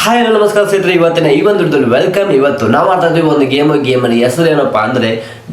Hi hello ನಮಸ್ಕಾರ ಸ್ನೇಹಿತರೆ, ಇವತ್ತಿನ ಈ ಒಂದು ವಿಡಿಯೋದಲ್ಲಿ ವೆಲ್ಕಮ್. ಇವತ್ತು ನಾವು ಮಾಡ್ತಾ ಇದ್ದೀವಿ ಒಂದು ಗೇಮಲ್ಲಿ ಹೆಸರು ಏನಪ್ಪ ಅಂದರೆ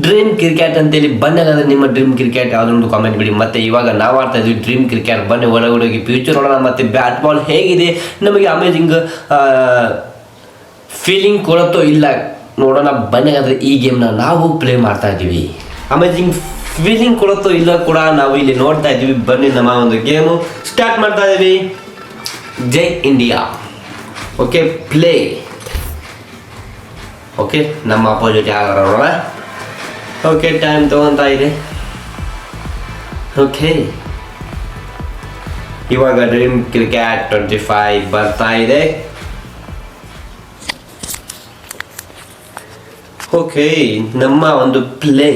ಡ್ರೀಮ್ ಕ್ರಿಕೆಟ್ ಅಂತೇಳಿ. ಬನ್ನಿ ಹಾಗಾದ್ರೆ ನಿಮ್ಮ ಡ್ರೀಮ್ ಕ್ರಿಕೆಟ್ ಯಾವುದೊಂದು ಕಾಮೆಂಟ್ ಬಿಡಿ. ಮತ್ತು ಇವಾಗ ನಾವು ಆಡ್ತಾ ಇದ್ದೀವಿ ಡ್ರೀಮ್ ಕ್ರಿಕೆಟ್. ಬನ್ನಿ ಒಳಗಡೆ ಹೋಗಿ ಫ್ಯೂಚರ್ ನೋಡೋಣ. ಮತ್ತು ಬ್ಯಾಟ್ ಬಾಲ್ ಹೇಗಿದೆ, ನಮಗೆ ಅಮೇಜಿಂಗ್ ಫೀಲಿಂಗ್ ಕೊಡುತ್ತೋ ಇಲ್ಲ ನೋಡೋಣ. ಬನ್ನಿ ಹಾಗಾದ್ರೆ ಈ ಗೇಮ್ನ ನಾವು ಪ್ಲೇ ಮಾಡ್ತಾ ಇದ್ದೀವಿ. ಅಮೇಜಿಂಗ್ ಫೀಲಿಂಗ್ ಕೊಡುತ್ತೋ ಇಲ್ಲ ಕೂಡ ನಾವು ಇಲ್ಲಿ ನೋಡ್ತಾ ಇದ್ದೀವಿ. ಬನ್ನಿ ನಮ್ಮ ಒಂದು ಗೇಮು ಸ್ಟಾರ್ಟ್ ಮಾಡ್ತಾ ಇದ್ದೀವಿ. ಜೈ ಇಂಡಿಯಾ. Okay, play. ಓಕೆ, ನಮ್ಮ ಅಪೋಸಿಟ್ ಯಾರು ನೋಡೋಣ. ಓಕೆ, ಟೈಮ್ ತೊಗೊತಾ ಇದೆ. ಓಕೆ, ಇವಾಗ ಡ್ರೀಮ್ ಕ್ರಿಕೆಟ್ 25 ಬರ್ತಾ ಇದೆ. ಓಕೆ, ನಮ್ಮ ಒಂದು ಪ್ಲೇ.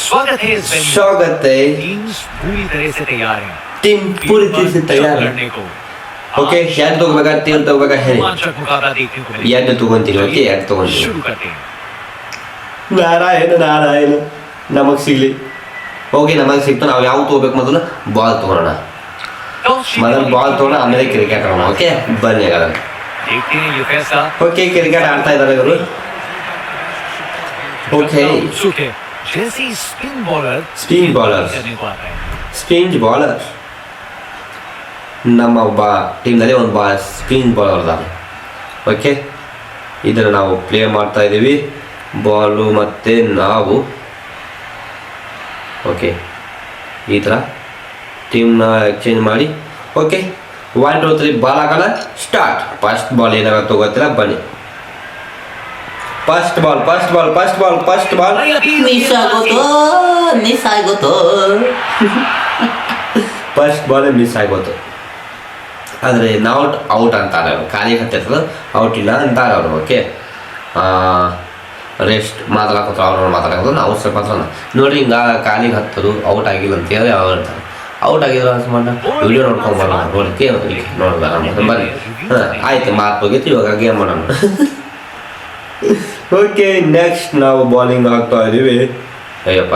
स्वागत है। टीम पूरी तरह से तैयार है। ಓಕೆ, ಯಾರು ತಗೋಬೇಕಾ? ಟೀಮ್ ತಗೋಬೇಕಾ ಹೇಳಿ. ಯಾರು ತಗೊಂತೀರಿ? ಓಕೆ, ಯಾರು ತಗೊಂತೀರಿ? ನಾರಾಯಣ ನಮಗೆ ಸಿಗ್ಲಿ. ಓಕೆ, ನಮಗೆ ಸಿಕ್ತು. ನಾವು ಯಾವ ತಗೋಬೇಕು? ಮೊದಲು ಬಾಲ್ ತಗೊಳ್ಳೋಣ. ಮೊದಲು ಬಾಲ್ ತಗೋಣ, ಆಮೇಲೆ ಕ್ರಿಕೆಟ್ ಆಡೋಣ. ಓಕೆ, ಬನ್ನಿ ಹಾಗಾದ್ರೆ. ಓಕೆ, ಕ್ರಿಕೆಟ್ ಆಡ್ತಾ ಇದ್ದಾರೆ ಇವರು. ಓಕೆ, ಸ್ಪಿನ್ ಬಾಲರ್ ನಮ್ಮ ಒಬ್ಬ ಟೀಮ್ನಲ್ಲಿ ಒಂದು ಸ್ಪಿನ್ ಬಾಲರ್ ಇದ್ದಾನೆ. ಓಕೆ, ಇದನ್ನು ನಾವು ಪ್ಲೇ ಮಾಡ್ತಾ ಇದ್ದೀವಿ. ಬಾಲು ಮತ್ತು ನಾವು ಓಕೆ ಈ ಥರ ಟೀಮ್ನ ಎಕ್ಸ್ಚೇಂಜ್ ಮಾಡಿ. ಓಕೆ, 1 2 3 ಬಾಲ್ ಹಾಕೋಣ. ಸ್ಟಾರ್ಟ್. ಫಸ್ಟ್ ಬಾಲ್ ಏನಾಗುತ್ತೆ ಗೊತ್ತಿಲ್ಲ. ಬನ್ನಿ. ಫಸ್ಟ್ ಬಾಲ್ ಮಿಸ್ ಆಗೋತು. ಆದರೆ ನಾಟ್ ಔಟ್ ಅಂತಾರೆ ಅವರು. ಖಾಲಿ ಹತ್ತಿರ್ತದೆ, ಔಟ್ ಇಲ್ಲ ಅಂತಾರೆ ಅವರು. ಓಕೆ, ರೆಸ್ಟ್ ಮಾತಾಡಕೋತಾರೆ ಅವ್ರವ್ರು ಮಾತಾಡೋದು. ನಾವು ಸ್ವಲ್ಪ ನೋಡಿರಿ, ಹಿಂಗೆ ಖಾಲಿಗೆ ಹತ್ತದು ಔಟ್ ಆಗಿಲ್ಲ ಅಂತ ಹೇಳಿ ಅವ್ರು ಹೇಳ್ತಾರೆ. ಔಟ್ ಆಗಿದ್ರು ಅನ್ಸ್ಕೊಂಡ ವಿಡಿಯೋ ನೋಡ್ಕೊಂಬರೋಣ. ನೋಡಕ್ಕೆ ನೋಡ್ಬೇಡ ಬನ್ನಿ. ಆಯ್ತು, ಮಾತು ಹೋಗಿತ್ತು. ಇವಾಗ ಗೇಮ್ ಮಾಡೋಣ. ಓಕೆ, ನೆಕ್ಸ್ಟ್ ನಾವು ಬಾಲಿಂಗ್ ಹಾಕ್ತಾ ಇದ್ದೀವಿ. ಅಯ್ಯಪ್ಪ,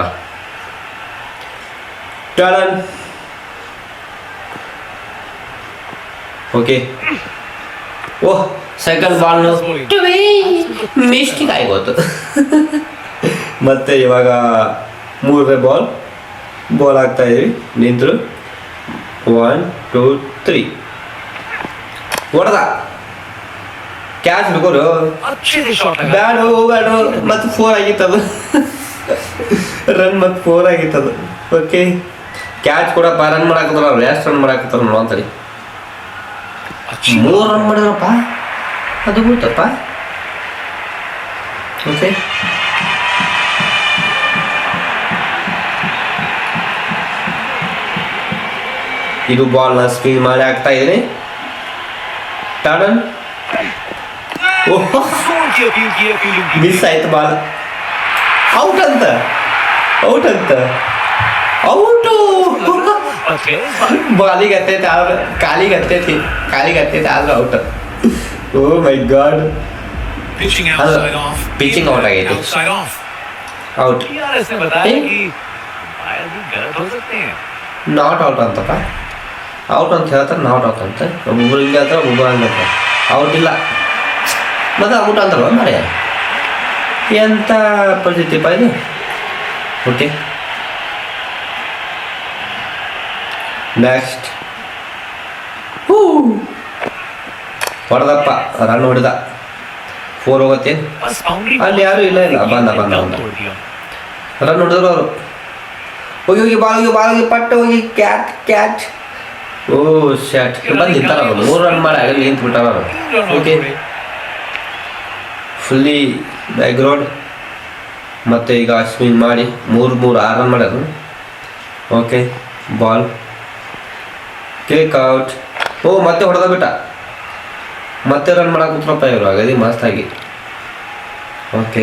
ಟರ್ನ್. ಓಕೆ, ಓಹ್, ಸೆಕೆಂಡ್ ಬಾಲ್ ಮಿಸ್ಟೇಕ್ ಆಗೋತು. ಮತ್ತೆ ಇವಾಗ 3ನೇ ಬಾಲ್ ಹಾಕ್ತಾ ಇದೀವಿ. ನಿಂತರು 1 2 3 ಹೊಡೆದ. ಕ್ಯಾಚ್ ಬಿಡ್ಕೋರು. ಬ್ಯಾಡು ಮತ್ತೆ 4 ಆಗಿತ್ತದು. ರನ್ ಮತ್ತೆ 4 ಆಗಿತ್ತದು. ಓಕೆ, ಕ್ಯಾಚ್ ಕೊಡಪ್ಪ. ರನ್ ಮಾಡಾಕತ್ತಾರ ಅವ್ರು. ಎಷ್ಟು ರನ್ ಮಾಡಾಕತ್ತಾರ ನೋಡ್ತಾರೆ. 3 ರನ್ ಮಾಡಿದ್ರಪ್ಪ, ಅದು ಗೊತ್ತಪ್ಪ. ಓಕೆ, ಇದು ಬಾಲ್ನ ಸ್ಪಿನ್ ಮಾಡಿ ಹಾಕ್ತಾ ಇದ್ದೀನಿ. ಟರ್ನ್. ಮಿಸ್ ಆಯ್ತು ಬಾಲ್. ಔಟ್ ಬಾಲಿಗೆ ಹತ್ತೈತೆ ಆದ್ರೆ ಕಾಲಿಗೆ ಹತ್ತೈತಿ ಆದ್ರೆ out. Oh my god, pitching out ಆಗೈತಿ. ಔಟ್ ನಾಟ್ ಔಟ್ ಅಂತಪ್ಪ. ಔಟ್ ಅಂತ ಹೇಳ್ತಾರೆ, ನಾಟ್ ಔಟ್ ಅಂತ. ಒಬ್ಬೊಬ್ರು ಹಿಂಗೆ ಹೇಳ್ತಾರೆ, ಒಬ್ಬೊಬ್ರು ಹಂಗೆ ಹೇಳ್ತಾರೆ. ಔಟ್ ಇಲ್ಲ ಮತ್ತೆ ಔಟ್ ಅಂತಾರಲ್ಲ ಮರೆ. ಎಂಥ ಪರಿಸ್ಥಿತಿಪ್ಪ ಇದು. Okay, next ಹೊಡೆದಪ್ಪ. ರನ್ ಹೊಡೆದ. 4 ಹೋಗುತ್ತೆ. ಅಲ್ಲಿ ಯಾರು ಇಲ್ಲ. ಬಂದ ರನ್ ಹೊಡೆದ್ರು ಅವರು. ಹೋಗಿ ಬಾಲ್ ಪಟ್ಟು ಹೋಗಿ ಕ್ಯಾಚ್. ಓ ಶಾಟ್. ಬಂದು ನಿಂತಾರ ಅವರು. 3 ರನ್ ಮಾಡಿ ಆಗಲಿ ನಿಂತು ಬಿಟ್ಟಾರ ಅವರು. Okay, fully background. ಮತ್ತು ಈಗ ಸ್ವಿಂಗ್ ಮಾಡಿ 6 ರನ್ ಮಾಡ್ಯಾರ. Okay, ball click out. Oh ಮತ್ತೆ ಹೊಡೆದ ಬಿಟ್ಟ. ಮತ್ತೆ ರನ್ ಮಾಡಕ್ಕೆ ಕೂತ್ರಪ್ಪ ಇವರು. ಆಗದಿ ಮಸ್ತ್ ಆಗಿ. ಓಕೆ,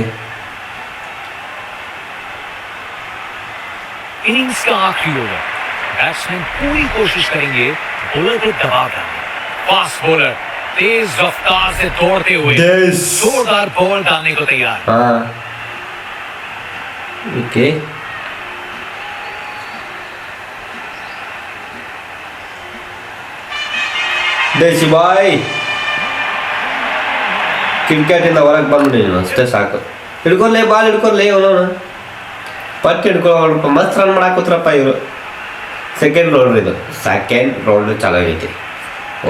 इनिंग्स का आखिरी ओवर। बैट्समैन पूरी कोशिश करेंगे बॉलर को दबाकर। फास्ट बॉलर तेज रफ्तार से दौड़ते हुए जोरदार बॉल डालने को तैयार। हाँ, ओके, देसी भाई ಕ್ರಿಕೆಟಿಂದ ಹೊರಗೆ ಬಂದ್ಬಿಡಿ ಅಷ್ಟೇ ಸಾಕು. ಹಿಡ್ಕೊರ್ಲೆ ಬಾಲ್ ಹಿಡ್ಕೊರ್ಲೆ ಅವನು ಪಟ್ಟು ಹಿಡ್ಕೊಳ್ಪ ಮಸ್ತ್ ರನ್ ಮಾಡಾಕೋತ್ರಪ್ಪ ಇವರು. ಸೆಕೆಂಡ್ ರೌಂಡ್ ಇದು, ಸೆಕೆಂಡ್ ರೌಂಡ್ ಚಾಲೂ ಆಗೈತಿ.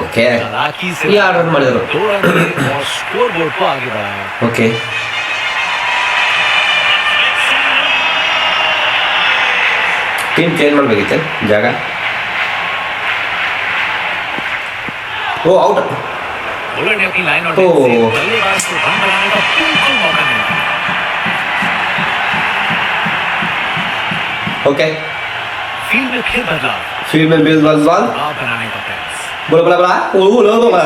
ಓಕೆ, चालाकी से ये आउट ಮಾಡಿದ್ರು. 2 रन और स्कोर बोर्ड को आगे बढ़ाया. ಓಕೆ, ಟೀಮ್ ಚೇಂಜ್ ಮಾಡಬೇಕಿತ್ತು ಜಾಗ. ಓ ಔಟ್. बॉलर ने अपनी लाइन और ओ। लेग से बल्लेबाज को रन बनाने का बिल्कुल मौका नहीं दिया. ओके, फील्ड में फिर बदलाव, फील्ड में बिल बॉल बॉल बनाने का प्रयास. बोला बोला बोला ओ लो बोला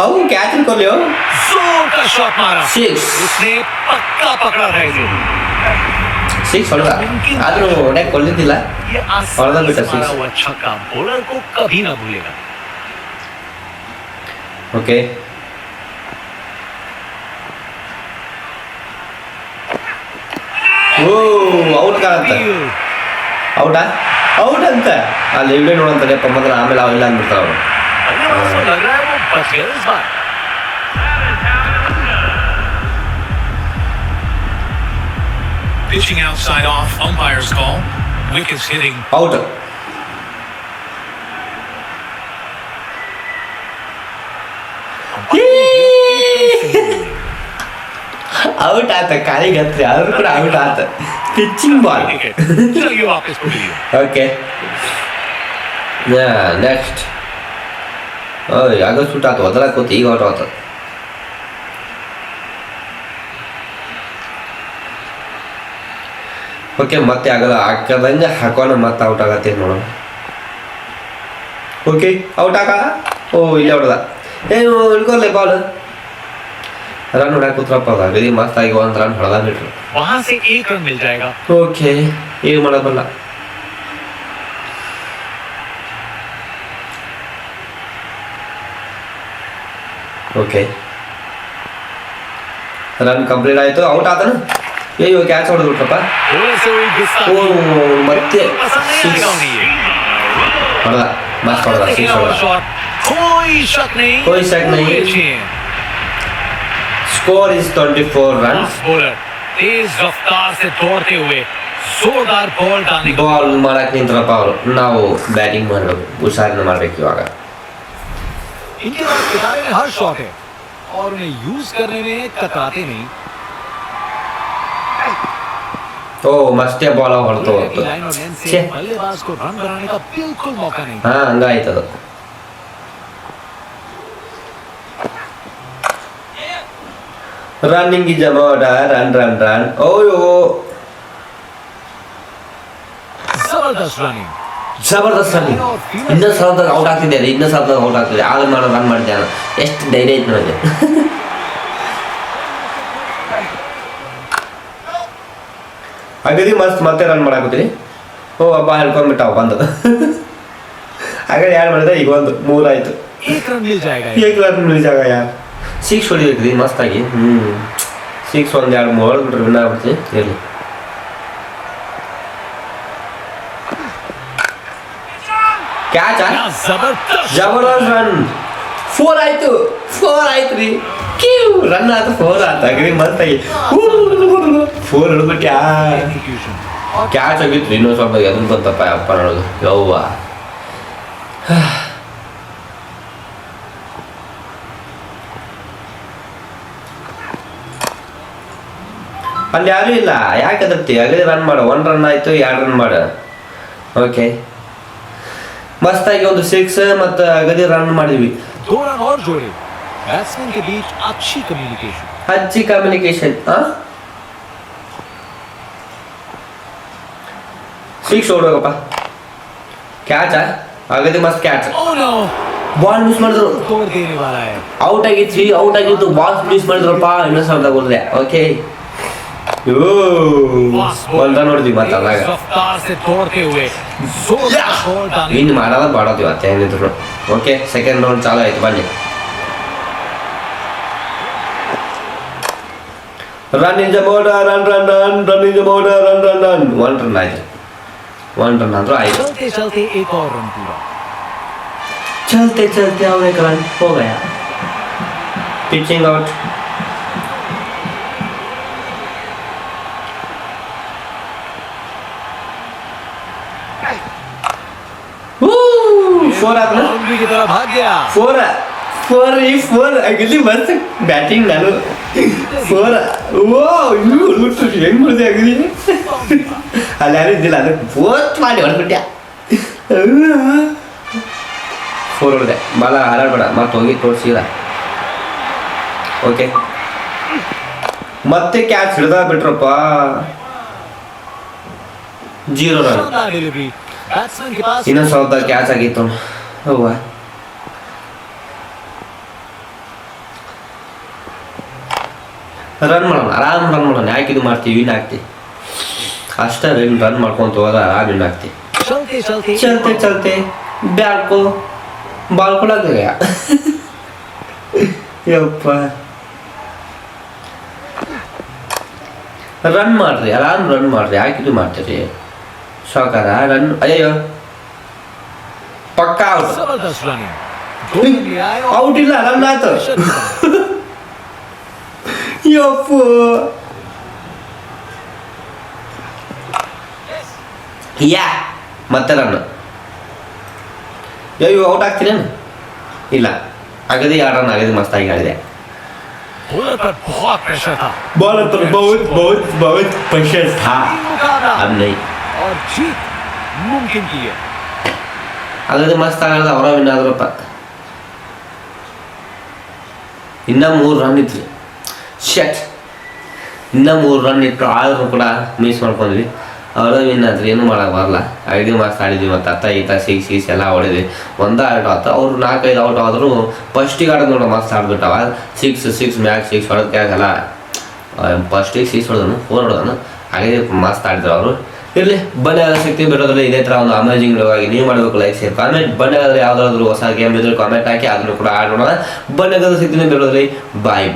आओ कैच कर लियो. जोर का शॉट मारा, 6 उसने पक्का पकड़ा था इसे. 6 ಹೊಡೆದ. ಆದ್ರೂ ಹೊಡೆ ಕೊಲ್ಲಿದ್ದಿಲ್ಲ. ये ಹೊಡೆದ आसान ಬಿಟ್ಟ से मारा 6. हुआ छक्का बॉलर को कभी ना भूलेगा. ಓಕೆ, ಓ ಔಟ್ ಕಾಣತ್ತ. ಔಟಾ ಔಟ್ ಅಂತ ಅಲ್ಲಿ ಇಲ್ಲೇ ನೋಡಂತಾರಪ್ಪ ಮೊದಲು, ಆಮೇಲೆ ಅವ ಇಲ್ಲ ಅಂದ್ಬಿಡ್ತಾರ ಅವರು. बल्लेबाज को लग रहा है वो बच गया इस बार. Pitching outside off, umpire's call. Wickets hitting. Out. Out ಆತ, ಕಾಲಿಗೆ ಹತ್ರಿ ಆದ್ರೂ ಕೂಡ ಔಟ್ ಆತ. Pitching ball. चलिए वापस पकड़िए. Okay, next. ಆಗ ಶೂಟ್ ಆತು, ಒದಲಾಕೋತಿ, ಈಗ ಔಟ್ ಆತ. ಓಕೆ, ಮತ್ತೆ ಆಗಲ್ಲ ಹಾಕದಂಗೆ ಹಾಕೋಣ, ಮತ್ತೆ ಔಟ್ ಆಗತ್ತೆ ನೋಡೋಣ. ಓಕೆ, ಔಟ್ ಆಗ. ಓ ಇಲ್ಲೇ ಹೊಡೆದ. ಏನು ಹಿಡ್ಕೊಲ್ಲ ಬಾಲ್. ರನ್ ಹೊಡ್ಯಾಕ ಕೂತ್ರಪ್ಪ ಅದಾಗಲಿ ಮಸ್ತ್ ಆಗಿ ಒಂದು ರನ್ ಹೊಡೆದ ಬಿಟ್ರು. वहां से 1 रन मिल जाएगा. ಓಕೆ, ಏನು ಮಾಡೋದಲ್ಲ. ಓಕೆ, ರನ್ ಕಂಪ್ಲೀಟ್ ಆಯ್ತು, ಔಟ್ ಆತನ. ಅಯ್ಯೋ ಕ್ಯಾಚ್ ಹೊಡೆದ್ಬಿಟ್ರಪ್ಪ. बॉलर से हुई गुस्सा. ಓ ಮತ್ತೆ पसंद नहीं आएगा उन्हें ये. ಹೊಡೆದ, ಮಸ್ತ್ ಹೊಡೆದ, 6 ಹೊಡೆದ. शॉट, कोई शक नहीं. कोई शक नहीं. अच्छे हैं. Score is 24 run. Fast bowler तेज रफ्तार से दौड़ते हुए जोरदार बॉल डालने का. ಬಾಲ್ ಮಾಡಕ್ ನಿಂತ್ರಪ್ಪ ಅವರು. ನಾವು ಬ್ಯಾಟಿಂಗ್ ಮಾಡಬೇಕು, ಹುಷಾರಿನ ಮಾಡ್ಬೇಕು ಇವಾಗ. इनके पास किनारे में हर शॉट है और उन्हें यूज करने में कतराते नहीं. ಓ ಮಸ್ತೆ ಬಾಲ್ ಹೊಡ್ತು बॉलर ಹೊತ್ತು. की लाइन और लेंथ से छे. बल्लेबाज को रन बनाने का बिल्कुल मौका नहीं. ಹಾ ಹಂಗಾಯ್ತದು. Running is about run run run. ಓಯೋ जबरदस्त रनिंग. ಜಬರ್ದಸ್ತ್ ರನ್ನಿಂಗ್. ಇನ್ನೂ ಸಾವಿರದಾಗ ಔಟ್ ಆಗ್ತಿದೆ, ಇನ್ನೂ ಸಾವಿರದಾಗ ಔಟ್ ಆಗ್ತಿದೆ. ಆಗ ಮಾಡೋ ರನ್ ಮಾಡಿದ್ದೆ ನಾನು. ಎಷ್ಟು ಧೈರ್ಯ ಐತೆ ನನಗೆ. ಹಾಗಾಗಿ ಮಸ್ತ್ ಮತ್ತೆ ರನ್ ಮಾಡಾಕೋತೀನಿ. ಓ ಹಬ್ಬ ಹೇಳ್ಕೊಂಡ್ಬಿಟ್ಟಾವ ಬಂದು. ಹಾಗಾದ್ರೆ ಯಾರು ಮಾಡಿದೆ, ಈಗ ಒಂದು 3 ಆಯ್ತು. 1 रन मिल जाएगा. ಏಕ್ ರನ್ ಜಾಗ ಯಾರು 6 ಹೊಡಿಬೇಕ್ರಿ ಮಸ್ತಾಗಿ. 6 1 2 3 ಹೊಡೆದ್ಬಿಟ್ರೆ ವಿನ್ ಆಗ್ಬಿಡ್ತೀನಿ. ಹೇಳಿ ಕ್ಯಾಚ್ जबरदस्त ಜಬರ್ದಸ್ತ್ ರನ್. 4 ಆಯ್ತು, 4 ಆಯ್ತು ರೀ. ಕ್ಯೂ ರನ್ ಆಯ್ತು, 4 ಆಯ್ತು. ಹಾಗಾಗಿ ಮಸ್ತಾಗಿ 4 ಹಿಡ್ಬಿಟ್ಯಾ. execution. ಕ್ಯಾಚ್ ಆಗಿತ್ತು, ಇನ್ನೊಂದು ಸ್ವಲ್ಪ ಎದುರು ಬಂತಪ್ಪ ಅಪ್ಪ ನೋಡೋದು. ಯವ್ವ ಅಲ್ಲಿ ಯಾರೂ ಇಲ್ಲ, ಯಾಕೆ ಅದರ್ತಿ. ಆಗಲೇ ರನ್ ಮಾಡು. 1 ರನ್ ಆಯ್ತು, 2 ರನ್ ಮಾಡು. ಓಕೆ, ಮಸ್ತಾಗಿ ಒಂದು 6 ಮತ್ತು ಅಗದಿ ರನ್ ಮಾಡಿದ್ವಿ. 2 रन और जोड़े. बैट्समैन के बीच अच्छी कम्युनिकेशन. ಹಚ್ಚಿ ಕಮ್ಯುನಿಕೇಶನ್. 6 ಹೊಡ್ಬೇಕಪ್ಪ. ಕ್ಯಾಚ ಅಗದಿ ಮಸ್ತ್ catch. Oh no! Ball miss ಮಾಡಿದ್ರು. तोड़ देने वाला है. ಔಟ್ ಆಗಿತ್ತು, ಔಟ್ ಆಗಿತ್ತು, ಬಾಲ್ ಮಿಸ್ ಮಾಡಿದ್ರಪ್ಪ. ಇನ್ನೂ ಸಾವಿರದ ಹೋದ್ರೆ. ಓಕೆ, ಒಂದು ರನ್ ಹೊಡೆದ್ವಿ ಮತ್ತೆ ಅದಾಗ. तेज रफ्तार से दौड़ते हुए जोरदार बॉल डालने. ವಿನ್ ಮಾಡೋದ ಬಾಡೋದು ಇವತ್ತು ಹೆಂಗಿದ್ರು. ಓಕೆ, ಸೆಕೆಂಡ್ ರೌಂಡ್ ಚಾಲು ಆಯ್ತು. ಬನ್ನಿ, run in the motor, run run run, run in the motor, run run run. 1 run ಆಯ್ತು, 1 ರನ್ ಆದ್ರೂ ಆಯ್ತು. चलते चलते एक और रन पूरा. चलते चलते और एक रन हो गया. Pitching out. 4 ಆದ್ನ बाउंड्री की तरफ भाग गया 4 ಆಗಿಲ್ಲಿ ಮಸ್ತ್ ಬ್ಯಾಟಿಂಗ್ ನಾನು 4 ಓ ಇನ್ನು ಹೊಡ್ಬಿಟ್ಟು ಹೆಂಗ್ ಹೊಡೆದೆ ಆಗಿದಿ ಅಲ್ಲಿ ಯಾರು ಇದ್ದಿಲ್ಲ ಅದು ಬೋತ್ ಮಾಡಿ ಹೊಡ್ಬಿಟ್ಟ 4 ಹೊಡೆದೆ ಬಾಲ ಹಾರಾಡ್ಬೇಡ ಮತ್ತೆ ಹೋಗಿ ತೋರಿಸಿದ ಓಕೆ ಮತ್ತೆ ಕ್ಯಾಚ್ ಹಿಡ್ದ ಬಿಟ್ರಪ್ಪ 0 ರನ್ शानदार डिलीवरी बैट्समैन के पास ಇನ್ನೊಂದು ಸ್ವಲ್ಪ ಕ್ಯಾಚ್ ಆಗಿತ್ತು ಹೌವ ರನ್ ಮಾಡೋಣ ಆರಾಮ್ ರನ್ ಮಾಡೋಣ ಯಾಕೆ ಇದು ಮಾಡ್ತೀವಿ ವಿನ್ ಆಗ್ತೀವಿ ಅಷ್ಟೇ ರನ್ ಮಾಡ್ಕೊಂತ ಹೋದ ಆರಾಮ್ ವಿನ್ ಆಗ್ತೀವಿ चलते चलते ಚಲ್ತೆ ಚಲ್ತೆ ಬ್ಯಾಟ್ ಕೋ ಬಾಲ್ ಕೂಡ ಯಪ್ಪ ರನ್ ಮಾಡ್ರಿ ಆರಾಮ್ ರನ್ ಮಾಡ್ರಿ ಯಾಕೆ ಇದು ಮಾಡ್ತೀರಿ ಸಾಕಾರ ರನ್ ಅಯ್ಯೋ ಪಕ್ಕಾ ಔಟ್ जबरदस्त रनिंग दो रन ले आए और ಔಟ್ ಇಲ್ಲ ರನ್ ಆಯ್ತು ಯಪ್ಪು ಯಾ ಮತ್ತೆ ರನ್ ಅಯ್ಯೋ ಔಟ್ ಆಗ್ತೀನೇನು ಇಲ್ಲ ಅಗದಿ 2 ರನ್ ಅಗದಿ ಮಸ್ತಾಗಿ ಆಡಿದೆ बॉलर पर बहुत प्रेशर था बॉल पर बहुत प्रेशर था मुकाबला अब नहीं और जीत मुमकिन की है ಅಗದಿ ಮಸ್ತ್ ಆಗಾಡ್ದ ಅವರ ವಿನ್ ಆದ್ರಪ್ಪ ಇನ್ನ 3 ರನ್ ಇತ್ತು ಶಟ್ ಇನ್ನ 3 ರನ್ ಇಟ್ಟು ಆದ್ರೂ ಕೂಡ ಮಿಸ್ ಮಾಡ್ಕೊಂಡ್ವಿ ಅವರ ವಿನ್ ಆದ್ರೆ ಏನು ಮಾಡಕ್ಕೆ ಬರಲ್ಲ ಐದು ಮಸ್ತ್ ಆಡಿದ್ವಿ ಮತ್ತು ಅತ್ತ ಈತ ಸಿಕ್ಸ್ ಎಲ್ಲ ಹೊಡೆದ್ವಿ ಒಂದೇ ಔಟ್ ಆಯ್ತು ಅವ್ರು 4-5 ಔಟ್ ಆದರೂ ಫಸ್ಟಿಗೆ ಆಡೋದು ನೋಡ ಮಸ್ತ್ ಆಡ್ಬಿಟ್ಟವ 6 ಮ್ಯಾಚ್ 6 ಹೊಡೆದ ಕ್ಯಾಚ್ ಅಲ್ಲ ಫಸ್ಟಿಗೆ 6 ಹೊಡೆದನು 4 ಹೊಡೆದನು ಹಾಗೆ ಮಸ್ತ್ ಆಡಿದ್ರು ಅವರು ಇರಲಿ ಬನ್ನಿ ಆದ ಶಕ್ತಿ ಬರೋದ್ರಲ್ಲಿ ಇದೇ ಥರ ಒಂದು ಅಮೇಜಿಂಗ್ ಆಗಿ ನೀವು ಮಾಡಬೇಕು ಲೈಕ್ ಶೇರ್ ಕಾಮೆಂಟ್ ಬನ್ನಿ ಆದರೆ ಯಾವುದಾದ್ರೂ ಹೊಸ ಗೇಮ್ ಇದ್ರೆ ಕಾಮೆಂಟ್ ಹಾಕಿ ಅದನ್ನು ಕೂಡ ಆಡೋಣ ಬನ್ನಿ ಆದ ಶಕ್ತಿನೇ ಬರೋದ್ರಲ್ಲಿ ಬಾಯ್